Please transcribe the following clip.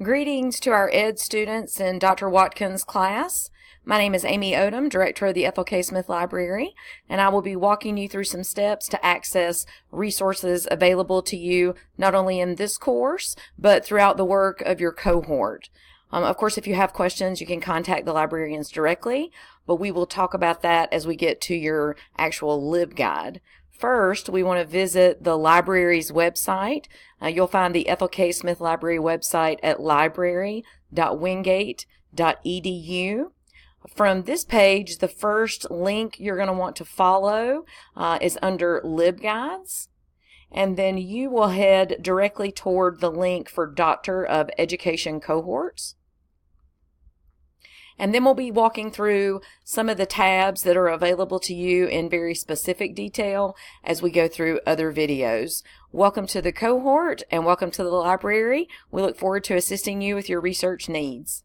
Greetings to our Ed students in Dr. Watkins' class. My name is Amy Odom, Director of the Ethel K. Smith Library, and I will be walking you through some steps to access resources available to you not only in this course, but throughout the work of your cohort. Of course, if you have questions, you can contact the librarians directly, but we will talk about that as we get to your actual LibGuide. First, we want to visit the library's website. You'll find the Ethel K. Smith Library website at library.wingate.edu. From this page, the first link you're going to want to follow is under LibGuides. And then you will head directly toward the link for Doctor of Education Cohorts. And then we'll be walking through some of the tabs that are available to you in very specific detail as we go through other videos. Welcome to the cohort and welcome to the library. We look forward to assisting you with your research needs.